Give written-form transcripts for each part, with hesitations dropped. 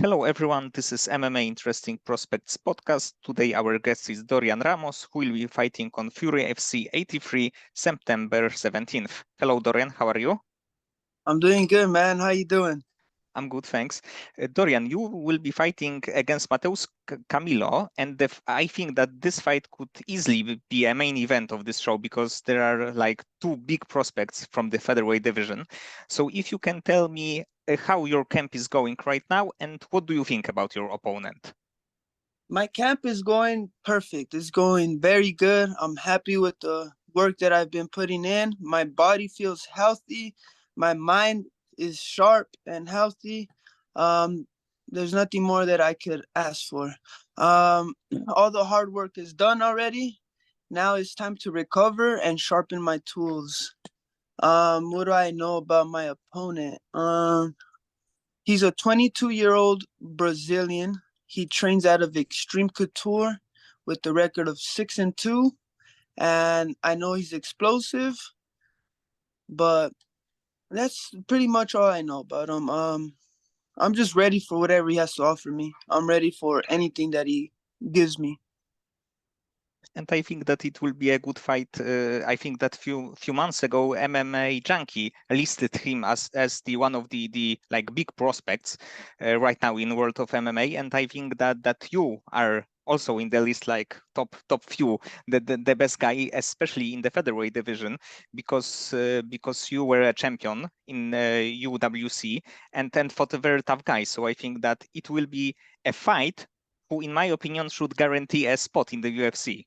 Hello everyone, this is MMA Interesting Prospects podcast. Today our guest is Dorian Ramos, who will be fighting on Fury FC 83, September 17th. Hello Dorian, how are you? I'm doing good, man. How you doing? I'm good, thanks. Dorian, you will be fighting against Mateus Camilo, and I think that this fight could easily be a main event of this show because there are like two big prospects from the featherweight division. So if you can tell me how your camp is going right now, and what do you think about your opponent? My camp is going perfect. It's going very good. I'm happy with the work that I've been putting in. My body feels healthy. My mind is sharp and healthy. Um, there's nothing more that I could ask for. All the hard work is done already. Now it's time to recover and sharpen my tools. What do I know about my opponent? He's a 22-year-old Brazilian. He trains out of Extreme Couture with the record of 6-2. And I know he's explosive, but that's pretty much all I know about him. I'm just ready for whatever he has to offer me. I'm ready for anything that he gives me. And I think that it will be a good fight. I think that few months ago, MMA Junkie listed him as the one of the like big prospects right now in world of MMA, and I think that you are also in the list, like top few, the best guy, especially in the featherweight division, because you were a champion in UWC and fought a very tough guy. So I think that it will be a fight who, in my opinion, should guarantee a spot in the UFC.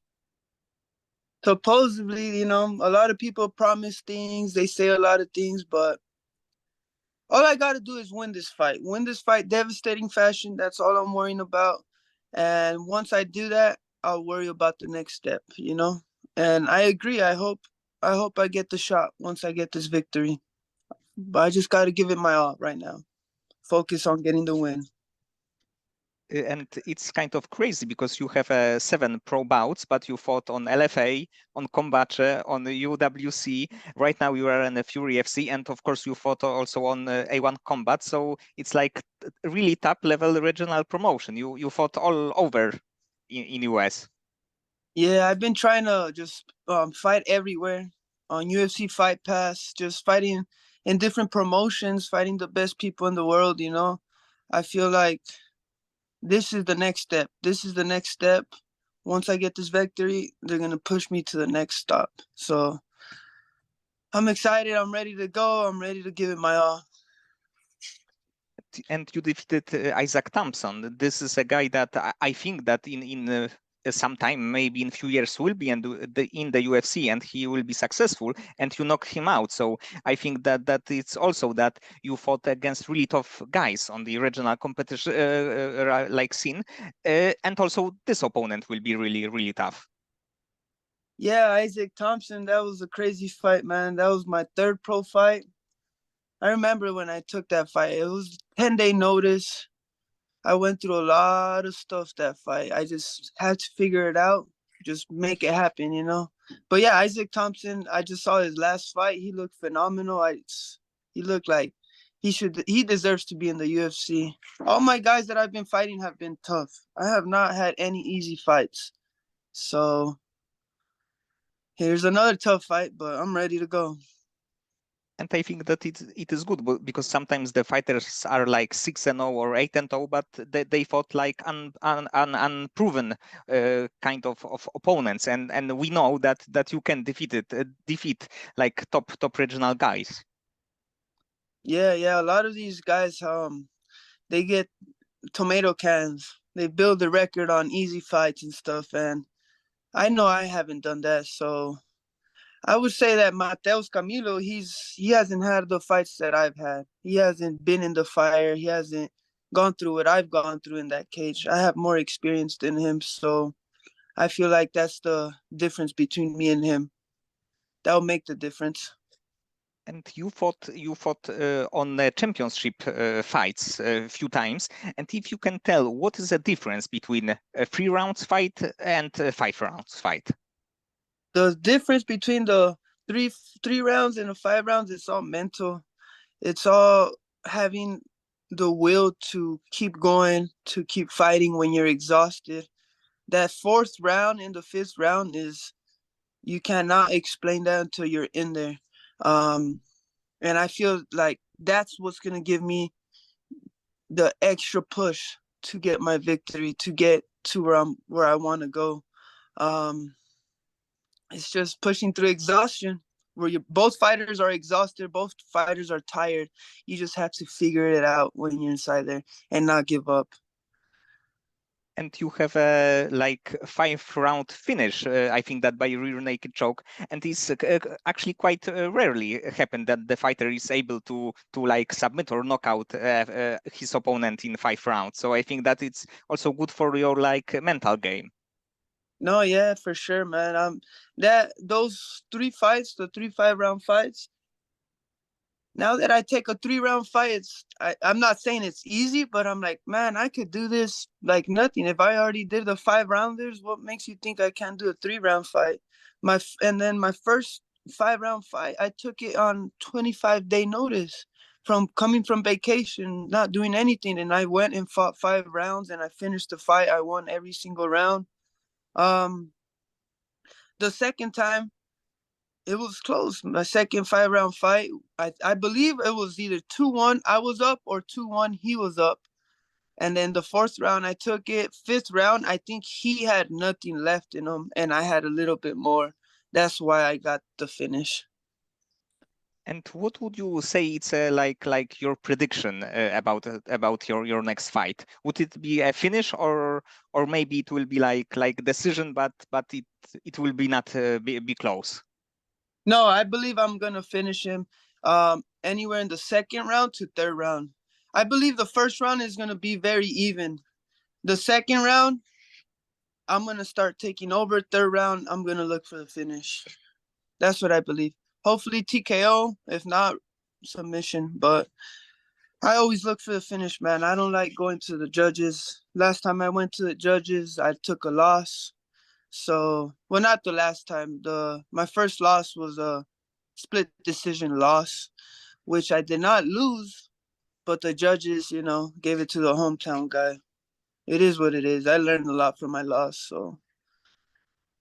Supposedly, a lot of people promise things, they say a lot of things, but all I got to do is win this fight. Win this fight devastating fashion. That's all I'm worrying about. And once I do that, I'll worry about the next step. And I agree. I hope I get the shot once I get this victory. But I just got to give it my all right now. Focus on getting the win. And it's kind of crazy because you have 7 pro bouts, but you fought on LFA, on Combate, on the UWC. Right now you are in the Fury FC, and of course you fought also on A1 Combat. So it's like really top level regional promotion. You fought all over in US. Yeah, I've been trying to just fight everywhere on UFC Fight Pass, just fighting in different promotions, fighting the best people in the world. I feel like this is the next step. This is the next step. Once I get this victory, they're going to push me to the next stop. So I'm excited. I'm ready to go. I'm ready to give it my all. And you defeated Isaac Thompson. This is a guy that I think that in some time, maybe in a few years, will be in the UFC, and he will be successful, and you knock him out. So I think that it's also that you fought against really tough guys on the regional competition like scene, and also this opponent will be really tough. Yeah, Isaac Thompson, that was a crazy fight, man. That was my third pro fight. I remember when I took that fight, it was 10-day notice. I went through a lot of stuff that fight. I just had to figure it out, just make it happen. But yeah, Isaac Thompson, I just saw his last fight. He looked phenomenal. He looked like he deserves to be in the UFC. All my guys that I've been fighting have been tough. I have not had any easy fights. So here's another tough fight, but I'm ready to go. And I think that it is good because sometimes the fighters are like 6-0 or 8-0, but they fought like unproven kind of opponents, and we know that you can defeat like top regional guys. Yeah. A lot of these guys, they get tomato cans. They build a record on easy fights and stuff, and I know I haven't done that. So I would say that Mateus Camilo, he hasn't had the fights that I've had. He hasn't been in the fire. He hasn't gone through what I've gone through in that cage. I have more experience than him, so I feel like that's the difference between me and him. That'll make the difference. And you fought on championship fights a few times. And if you can tell, what is the difference between a 3 rounds fight and a 5 rounds fight? The difference between the three rounds and the 5 rounds, it's all mental. It's all having the will to keep going, to keep fighting when you're exhausted. That fourth round and the fifth round is, you cannot explain that until you're in there. And I feel like that's what's gonna give me the extra push to get my victory, to get to where I want to go. Um, it's just pushing through exhaustion, where both fighters are exhausted, both fighters are tired. You just have to figure it out when you're inside there and not give up. And you have a like 5 round finish, I think that by rear naked choke, and it's actually quite rarely happen that the fighter is able to like submit or knock out his opponent in 5 rounds. So I think that it's also good for your like mental game. No, yeah, for sure, man. That those 3 fights, the 3 5 round fights, now that I take a 3 round fight, I'm not saying it's easy, but I'm like, man, I could do this like nothing. If I already did the 5 rounders, what makes you think I can't do a 3 round fight? And then my first 5 round fight, I took it on 25-day notice from coming from vacation, not doing anything, and I went and fought 5 rounds, and I finished the fight. I won every single round. Um, the second time, it was close. My second 5 round fight, I believe it was either 2-1 I was up or 2-1 he was up. And then the fourth round, I took it. Fifth round, I think he had nothing left in him, and I had a little bit more. That's why I got the finish. And what would you say it's like your prediction about your next fight? Would it be a finish, or maybe it will be like decision, but it will be not be close? No, I believe I'm gonna finish him anywhere in the second round to third round. I believe the first round is gonna be very even. The second round, I'm gonna start taking over. Third round, I'm gonna look for the finish. That's what I believe. Hopefully TKO, if not submission. But I always look for the finish, man. I don't like going to the judges. Last time I went to the judges, I took a loss. So, well, not the last time. My first loss was a split decision loss, which I did not lose, but the judges, gave it to the hometown guy. It is what it is. I learned a lot from my loss, so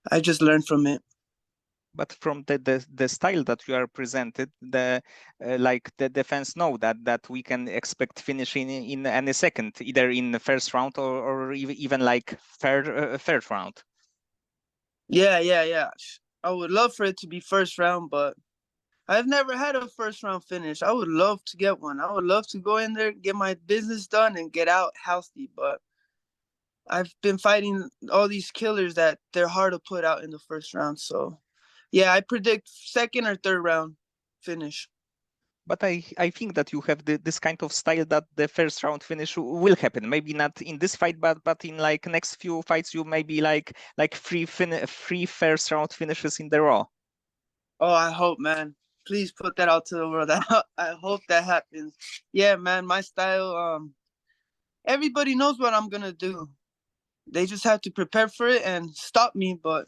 I just learned from it. But from the style that you are presented, like the defense know that we can expect finishing in any second, either in the first round or even like third round. Yeah. I would love for it to be first round, but I've never had a first round finish. I would love to get one. I would love to go in there, get my business done, and get out healthy. But I've been fighting all these killers that they're hard to put out in the first round. So, yeah, I predict second or third round finish. But I think that you have this kind of style that the first round finish will happen. Maybe not in this fight, but in like next few fights, you maybe like three first round finishes in the row. Oh, I hope, man. Please put that out to the world. I hope that happens. Yeah, man, my style. Everybody knows what I'm gonna do. They just have to prepare for it and stop me, but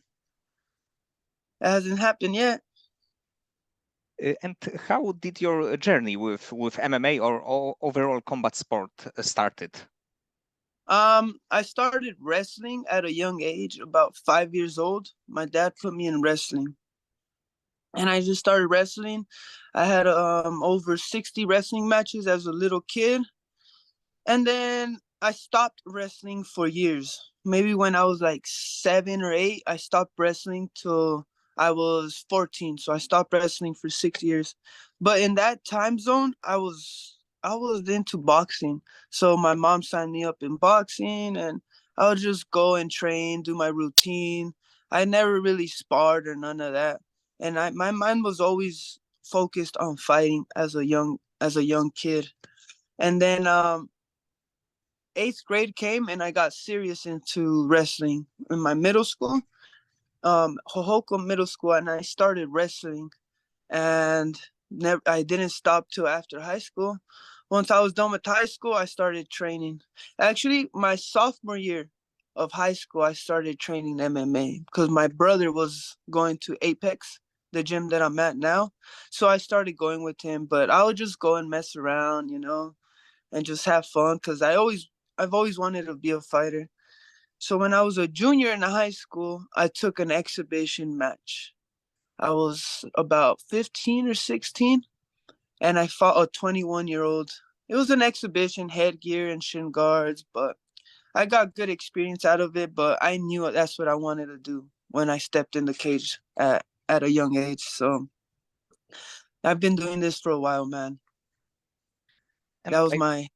it hasn't happened yet. And how did your journey with MMA or overall combat sport started? I started wrestling at a young age, about 5 years old. My dad put me in wrestling, and I just started wrestling. I had over 60 wrestling matches as a little kid, and then I stopped wrestling for years. Maybe when I was like 7 or 8, I stopped wrestling till I was 14. So I stopped wrestling for 6 years. But in that time zone, I was into boxing. So my mom signed me up in boxing, and I would just go and train, do my routine. I never really sparred or none of that. And my mind was always focused on fighting as a young kid. And then 8th grade came, and I got serious into wrestling in my middle school, Hohoku Middle School, and I started wrestling, and I didn't stop till after high school. Once I was done with high school, I started training. Actually, my sophomore year of high school, I started training MMA because my brother was going to Apex, the gym that I'm at now. So I started going with him, but I would just go and mess around, and just have fun because I've always wanted to be a fighter. So when I was a junior in high school, I took an exhibition match. I was about 15 or 16, and I fought a 21-year-old. It was an exhibition, headgear and shin guards, but I got good experience out of it. But I knew that's what I wanted to do when I stepped in the cage at a young age. So I've been doing this for a while, man. And That was my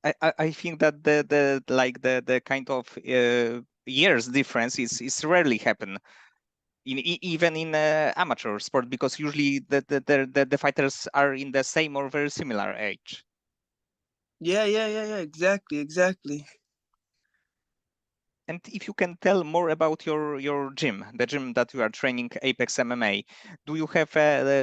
I think that the kind of years difference is rarely happen in even in amateur sport, because usually the fighters are in the same or very similar age. yeah, exactly. And if you can tell more about your gym, the gym that you are training, Apex MMA, do you have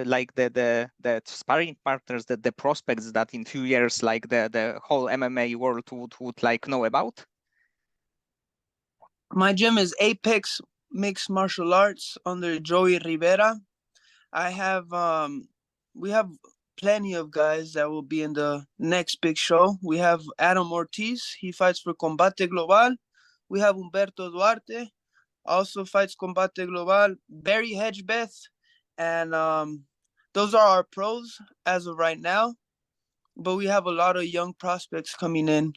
like the sparring partners, the prospects that in few years like the whole MMA world would like know about? My gym is Apex Mixed Martial Arts under Joey Rivera. I have we have plenty of guys that will be in the next big show. We have Adam Ortiz, he fights for Combate Global. We have Humberto Duarte, also fights Combate Global. Barry Hedgebeth, and those are our pros as of right now. But we have a lot of young prospects coming in.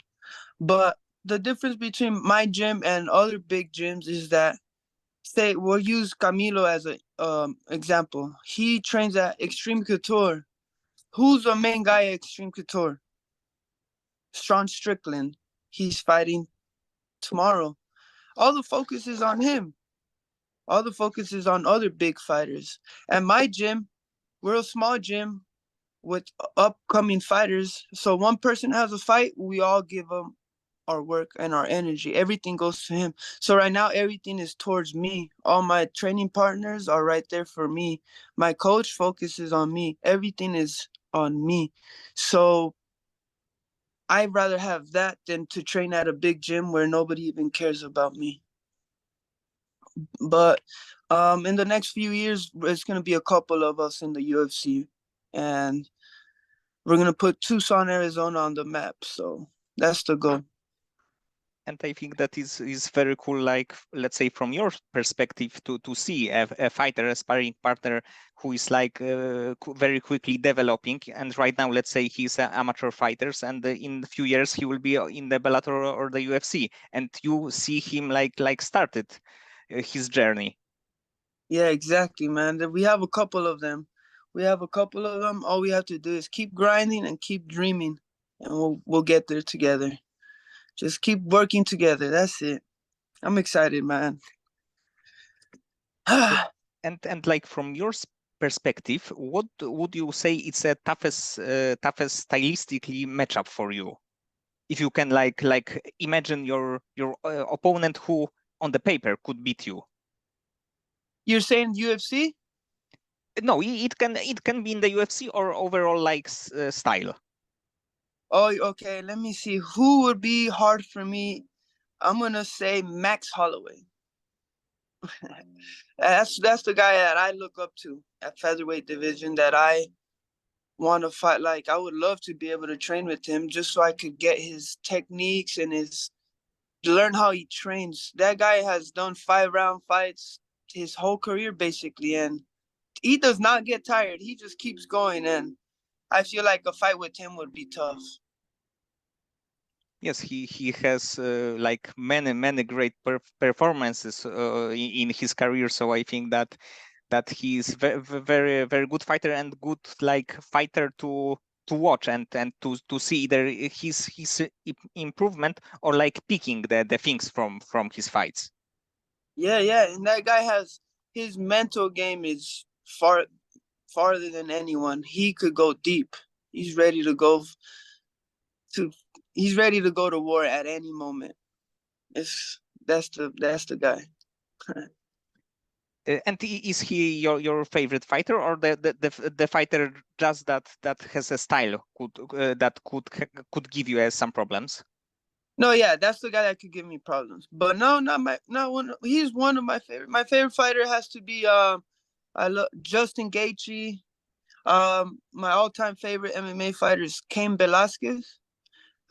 But the difference between my gym and other big gyms is that, say, we'll use Camilo as an example. He trains at Extreme Couture. Who's the main guy at Extreme Couture? Sean Strickland. He's fighting tomorrow. All the focus is on him. All the focus is on other big fighters. At my gym, we're a small gym with upcoming fighters. So one person has a fight, we all give them our work and our energy. Everything goes to him. So right now, everything is towards me. All my training partners are right there for me. My coach focuses on me. Everything is on me. So I'd rather have that than to train at a big gym where nobody even cares about me. But in the next few years, it's going to be a couple of us in the UFC. And we're going to put Tucson, Arizona on the map. So that's the goal. And I think that is very cool, like, let's say from your perspective, to see a fighter, a sparring partner who is like very quickly developing. And right now, let's say he's an amateur fighters, and in a few years he will be in the Bellator or the UFC, and you see him like started his journey. Yeah, exactly, man. We have a couple of them. All we have to do is keep grinding and keep dreaming, and we'll get there together. Just keep working together. That's it. I'm excited, man. And like from your perspective, what would you say it's a toughest stylistically matchup for you? If you can like imagine your opponent who on the paper could beat you. You're saying UFC? No, it can be in the UFC or overall like style. Oh, okay. Let me see. Who would be hard for me? I'm gonna say Max Holloway. That's the guy that I look up to at featherweight division that I want to fight. Like, I would love to be able to train with him just so I could get his techniques and learn how he trains. That guy has done 5-round fights his whole career basically, and he does not get tired. He just keeps going, and I feel like a fight with him would be tough. Yes, he has like many great performances in his career. So I think that he's very good fighter and good like fighter to watch and to see either his improvement or like picking the things from his fights. Yeah, and that guy has his mental game is farther than anyone. He could go deep. He's ready to go to he's ready to go to war at any moment. That's the guy. And is he your favorite fighter, or the fighter just that has a style that could give you some problems? No, yeah, that's the guy that could give me problems. But no, not one. He's one of my favorite. My favorite fighter has to be I love Justin Gaethje. My all-time favorite MMA fighter is Cain Velasquez.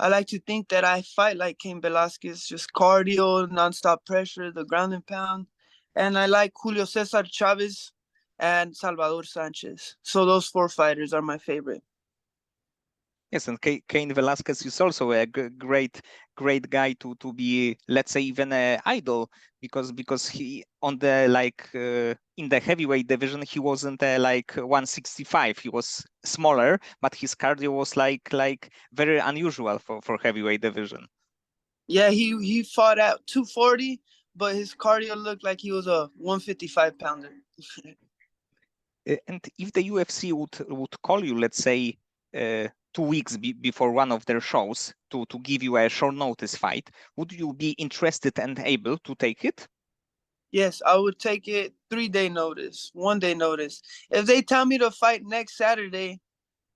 I like to think that I fight like Cain Velasquez, just cardio, nonstop pressure, the ground and pound. And I like Julio Cesar Chavez and Salvador Sanchez. So those four fighters are my favorite. Yes, and Cain Velasquez is also a great guy to be, let's say, even an idol, because he on the in the heavyweight division he wasn't like 165. He was smaller, but his cardio was like very unusual for heavyweight division. Yeah, he fought at 240, but his cardio looked like he was a 155 pounder. And if the UFC would call you, let's say, 2 weeks before one of their shows to give you a short notice fight, would you be interested and able to take it? Yes, I would take it 3-day notice, 1-day notice. If they tell me to fight next Saturday,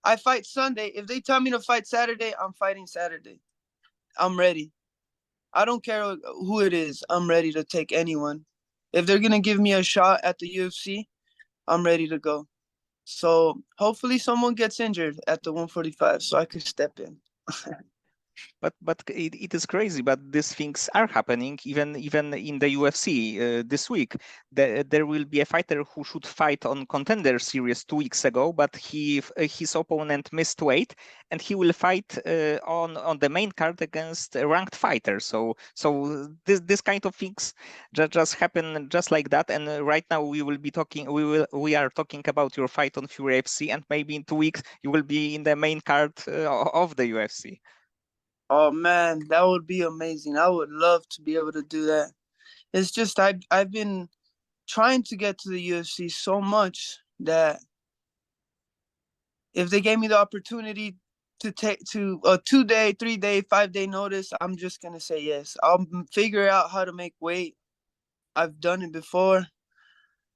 I fight Sunday. If they tell me to fight Saturday, I'm fighting Saturday. I'm ready. I don't care who it is. I'm ready to take anyone. If they're going to give me a shot at the UFC, I'm ready to go. So hopefully someone gets injured at the 145 so I could step in. But it is crazy. But these things are happening even in the UFC this week. There will be a fighter who should fight on Contender Series 2 weeks ago, but his opponent missed weight, and he will fight on the main card against a ranked fighter. So this kind of things just happen just like that. And right now we are talking about your fight on Fury FC, and maybe in 2 weeks you will be in the main card of the UFC. Oh man, that would be amazing. I would love to be able to do that. It's just I've been trying to get to the UFC so much that if they gave me the opportunity to take to a 2-day, 3-day, 5-day notice, I'm just gonna say yes. I'll figure out how to make weight. I've done it before.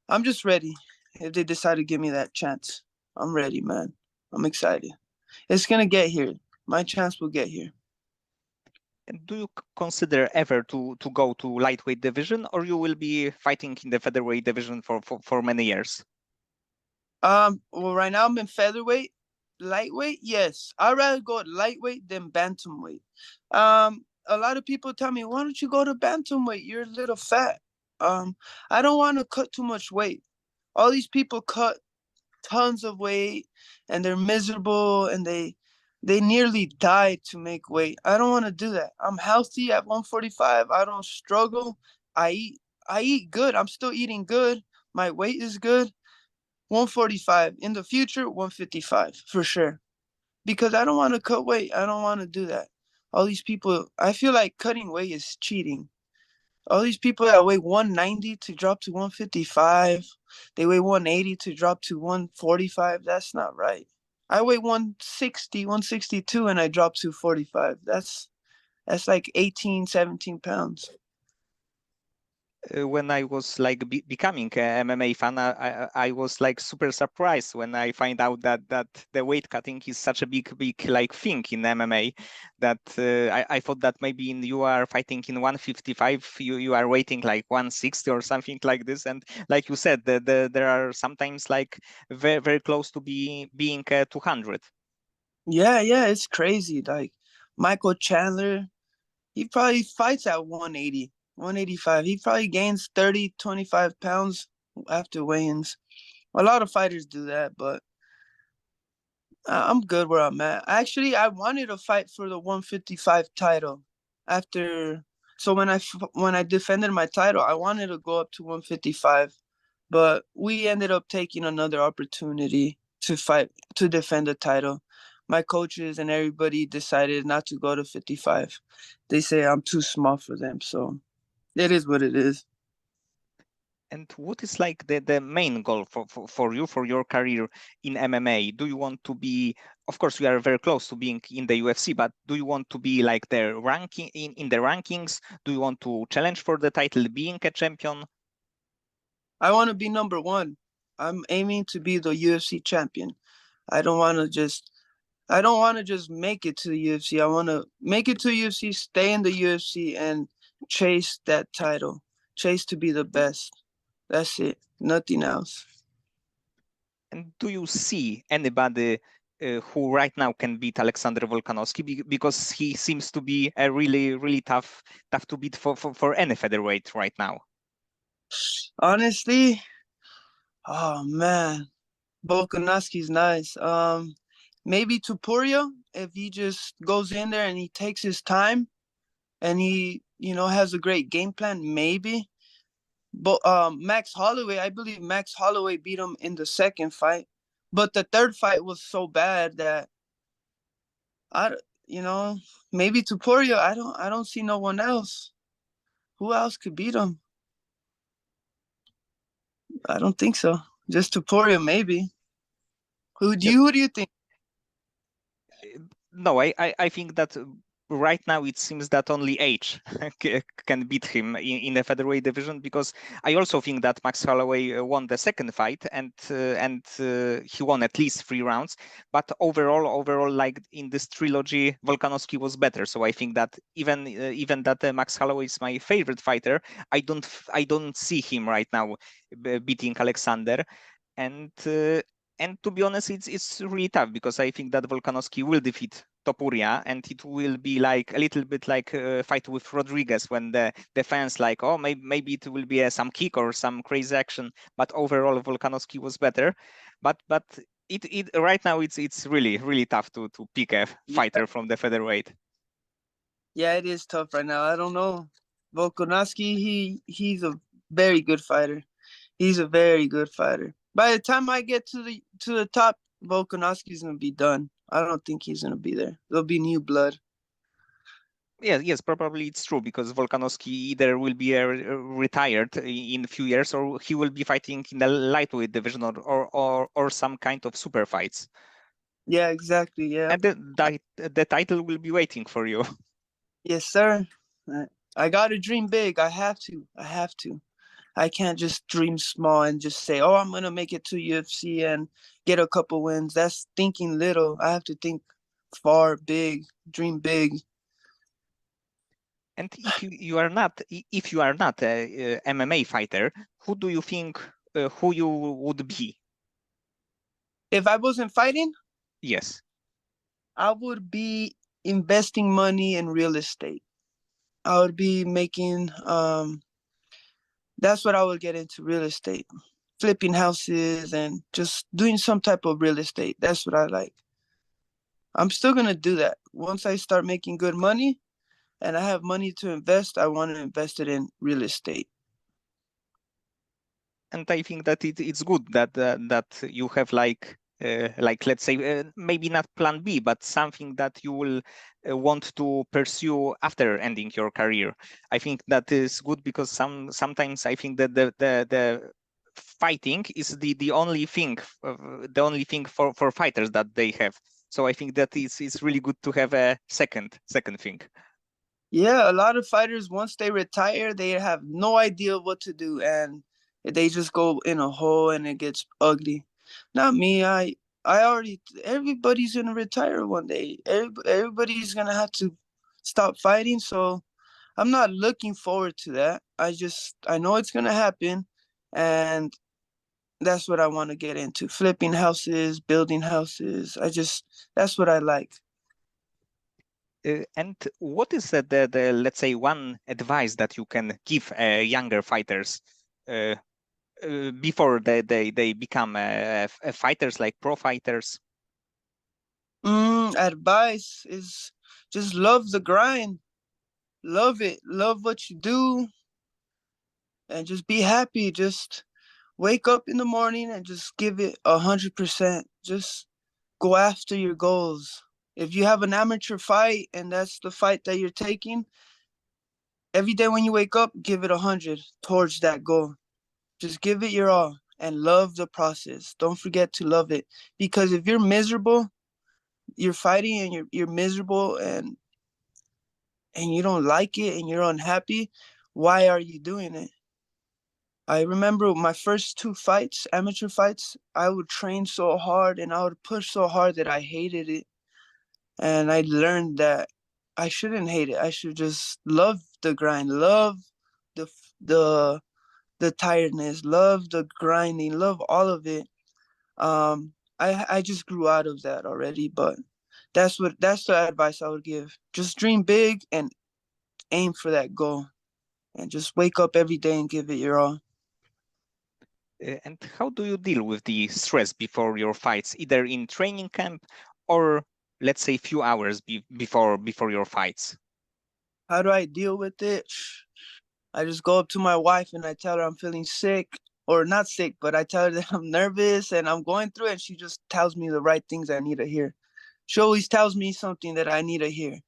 I'm just ready. If they decide to give me that chance, I'm ready, man. I'm excited. It's gonna get here. My chance will get here. And do you consider ever to go to lightweight division, or you will be fighting in the featherweight division for many years? Well, right now I'm in featherweight. Lightweight, yes. I'd rather go lightweight than bantamweight. A lot of people tell me, why don't you go to bantamweight? You're a little fat. I don't want to cut too much weight. All these people cut tons of weight and they're miserable and they nearly die to make weight. I don't want to do that. I'm healthy at 145. I don't struggle. I eat good. I'm still eating good. My weight is good. 145 in the future, 155 for sure. Because I don't want to cut weight. I don't want to do that. All these people, I feel like cutting weight is cheating. All these people that weigh 190 to drop to 155, they weigh 180 to drop to 145. That's not right. I weigh 160, 162, and I drop to 45. That's like 18, 17 pounds. When I was like becoming a MMA fan, I was like super surprised when I find out that the weight cutting is such a big like thing in MMA. That I thought that maybe you are fighting in 155, you are weighting like 160 or something like this. And like you said, there are sometimes like very close to being 200. Yeah, it's crazy. Like Michael Chandler, he probably fights at 180, 185. He probably gains 30, 25 pounds after weigh-ins. A lot of fighters do that, but I'm good where I'm at. Actually, I wanted to fight for the 155 title after. So when I defended my title, I wanted to go up to 155, but we ended up taking another opportunity to fight to defend the title. My coaches and everybody decided not to go to 55. They say I'm too small for them, so it is what it is. And what is like the main goal for you, for your career in MMA? Do you want to be, of course, we are very close to being in the UFC, but do you want to be like the ranking in the rankings? Do you want to challenge for the title, being a champion? I want to be number one. I'm aiming to be the UFC champion. I don't want to just I don't want to just make it to the UFC. I want to make it to the UFC, stay in the UFC, and chase that title. Chase to be the best. That's it. Nothing else. And do you see anybody who right now can beat Alexander Volkanovski? Because he seems to be a really tough to beat for any featherweight right now. Honestly, oh man, Volkanovski's nice. Maybe Topuria, if he just goes in there and he takes his time and he, has a great game plan, maybe. But Max Holloway, I believe Max Holloway beat him in the second fight, but the third fight was so bad that you know, maybe Topuria. I don't see no one else. Who else could beat him? I don't think so. Just Topuria, maybe. Who do you think? No, I think that right now it seems that only age can beat him in the featherweight division, because I also think that Max Holloway won the second fight and he won at least 3 rounds. But overall, like in this trilogy, Volkanovski was better. So I think that even that Max Holloway is my favorite fighter, I don't see him right now beating Alexander. And to be honest, it's really tough, because I think that Volkanovski will defeat Topuria, and it will be like a little bit like a fight with Rodriguez, when the fans like, oh, maybe it will be some kick or some crazy action. But overall, Volkanovski was better. But it right now it's really tough to pick a fighter from the featherweight. Yeah, it is tough right now. I don't know. Volkanovski, he's a very good fighter. He's a very good fighter. By the time I get to the top, Volkanovski's gonna be done. I don't think he's gonna be there. There'll be new blood. Yes, probably it's true, because Volkanovski either will be retired in a few years, or he will be fighting in the lightweight division, or some kind of super fights. Yeah, exactly. Yeah. And the title will be waiting for you. Yes, sir. I gotta dream big. I have to. I can't just dream small and just say, "Oh, I'm gonna make it to UFC and get a couple wins." That's thinking little. I have to think far, big, dream big. And if you are not a MMA fighter, who do you think who you would be? If I wasn't fighting, Yes. I would be investing money in real estate. I would be making that's what I would get into, real estate. Flipping houses and just doing some type of real estate. That's what I like. I'm still gonna do that. Once I start making good money and I have money to invest, I want to invest it in real estate. And I think that it's good that you have like let's say maybe not plan B, but something that you will want to pursue after ending your career. I think that is good, because sometimes I think that the fighting is the only thing for fighters that they have. So I think that it's really good to have a second thing. Yeah, a lot of fighters, once they retire, they have no idea what to do and they just go in a hole and it gets ugly. Not me. I already, everybody's gonna retire one day. Everybody's gonna have to stop fighting. So I'm not looking forward to that. I know it's gonna happen, and that's what I want to get into. Flipping houses, building houses. That's what I like. And what is the let's say one advice that you can give younger fighters before they become fighters, like pro fighters? Advice is just love the grind. Love it. Love what you do, and just be happy. Just wake up in the morning and just give it 100%. Just go after your goals. If you have an amateur fight and that's the fight that you're taking, every day when you wake up, give it 100 towards that goal. Just give it your all and love the process. Don't forget to love it, because if you're miserable, you're fighting and you're miserable and you don't like it and you're unhappy, why are you doing it? I remember my first 2 fights, amateur fights, I would train so hard and I would push so hard that I hated it. And I learned that I shouldn't hate it. I should just love the grind, love the the the tiredness, love the grinding, love all of it. I just grew out of that already, but that's the advice I would give. Just dream big and aim for that goal, and just wake up every day and give it your all. And how do you deal with the stress before your fights, either in training camp or let's say few hours before your fights? How do I deal with it? I just go up to my wife and I tell her I'm feeling sick, or not sick, but I tell her that I'm nervous and I'm going through it, and she just tells me the right things I need to hear. She always tells me something that I need to hear.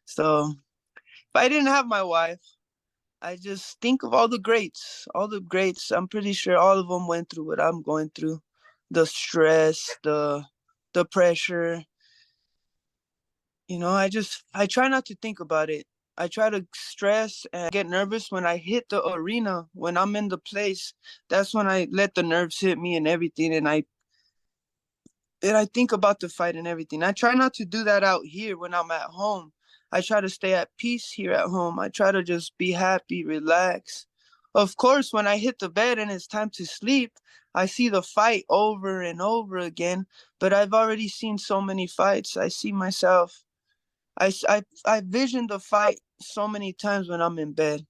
So if I didn't have my wife, I just think of all the greats. All the greats, I'm pretty sure all of them went through what I'm going through. The stress, the pressure. I try not to think about it. I try to stress and get nervous when I hit the arena, when I'm in the place. That's when I let the nerves hit me and everything, and I think about the fight and everything. I try not to do that out here when I'm at home. I try to stay at peace here at home. I try to just be happy, relax. Of course, when I hit the bed and it's time to sleep, I see the fight over and over again, but I've already seen so many fights. I see myself. I vision the fight so many times when I'm in bed.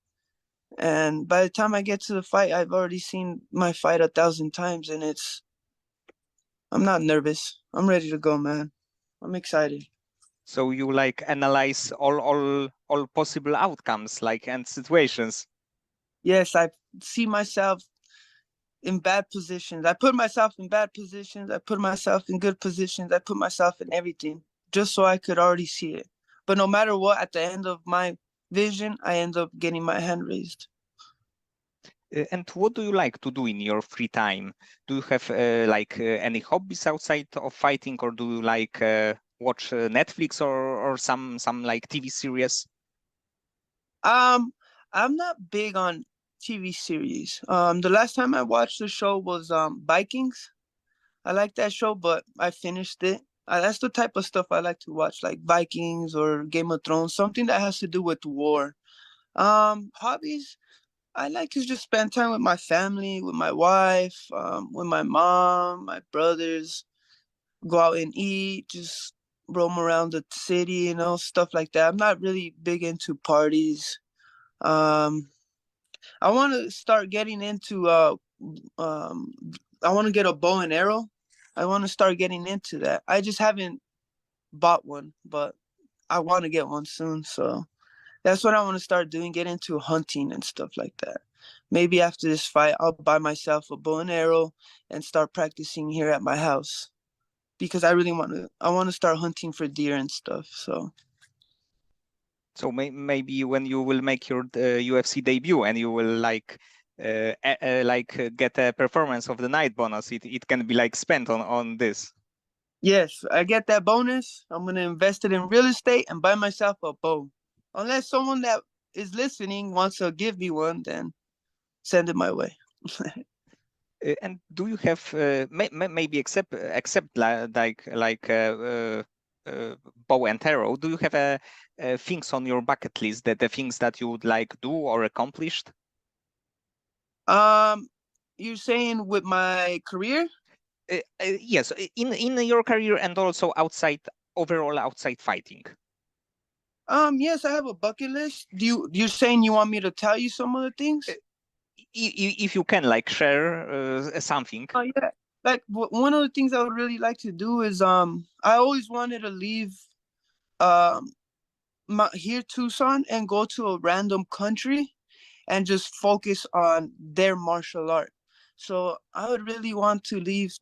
And by the time I get to the fight, I've already seen my fight 1,000 times, and I'm not nervous. I'm ready to go, man. I'm excited. So you like analyze all possible outcomes like and situations. Yes, I see myself in bad positions. I put myself in bad positions. I put myself in good positions. I put myself in everything just so I could already see it. But no matter what, at the end of my vision, I end up getting my hand raised. And what do you like to do in your free time? Do you have any hobbies outside of fighting, or do you like watch Netflix or some like TV series? I'm not big on TV series. The last time I watched the show was Vikings. I like that show, but I finished it. That's the type of stuff I like to watch, like Vikings or Game of Thrones, something that has to do with war. Hobbies, I like to just spend time with my family, with my wife, with my mom, my brothers, go out and eat, just roam around the city, stuff like that. I'm not really big into parties. Um, I want to start getting into um I want to get a bow and arrow. I want to start getting into that. I just haven't bought one, but I want to get one soon. So that's what I want to start doing, get into hunting and stuff like that. Maybe after this fight, I'll buy myself a bow and arrow and start practicing here at my house because I want to start hunting for deer and stuff. So maybe when you will make your UFC debut and you will get a performance of the night bonus, it can be like spent on this. Yes, I get that bonus. I'm going to invest it in real estate and buy myself a bow. Unless someone that is listening wants to give me one, then send it my way. And do you have maybe except bow and arrow? Do you have things on your bucket list, that the things that you would like do or accomplished? You're saying with my career? Yes, in your career and also overall outside fighting. Yes, I have a bucket list. You're saying you want me to tell you some of the things? If you can like share something. Oh yeah. Like one of the things I would really like to do is I always wanted to leave um here Tucson and go to a random country and just focus on their martial art. So I would really want to leave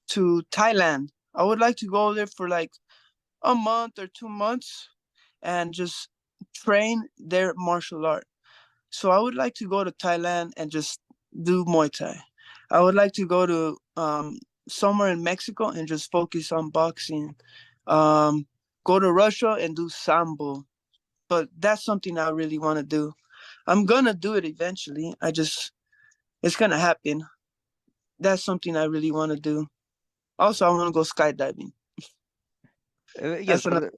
to Thailand. I would like to go there for like a month or 2 months and just train their martial art. So I would like to go to Thailand and just do Muay Thai. I would like to go to somewhere in Mexico and just focus on boxing. Go to Russia and do Sambo. But that's something I really want to do. I'm gonna do it eventually. It's gonna happen. That's something I really want to do. Also, I want to go skydiving. Yes, That's another.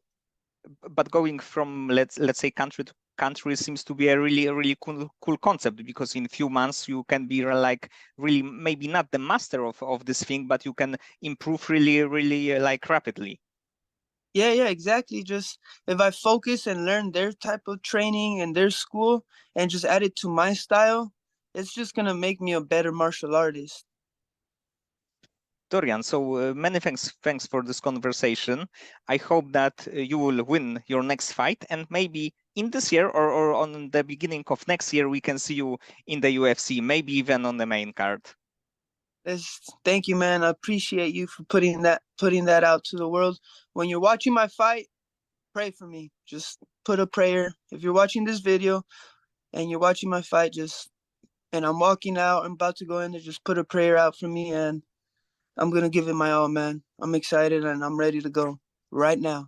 but going from let's say country to country seems to be a really cool concept, because in a few months you can be like really maybe not the master of this thing, but you can improve really like rapidly. Yeah, exactly. Just if I focus and learn their type of training and their school and just add it to my style, it's just gonna make me a better martial artist. Dorian, so many thanks for this conversation. I hope that you will win your next fight, and maybe in this year or on the beginning of next year we can see you in the UFC, maybe even on the main card. Thank you, man. I appreciate you for putting that out to the world. When you're watching my fight, pray for me. Just put a prayer. If you're watching this video and you're watching my fight, and I'm walking out, I'm about to go in there, just put a prayer out for me, and I'm gonna give it my all, man. I'm excited and I'm ready to go right now.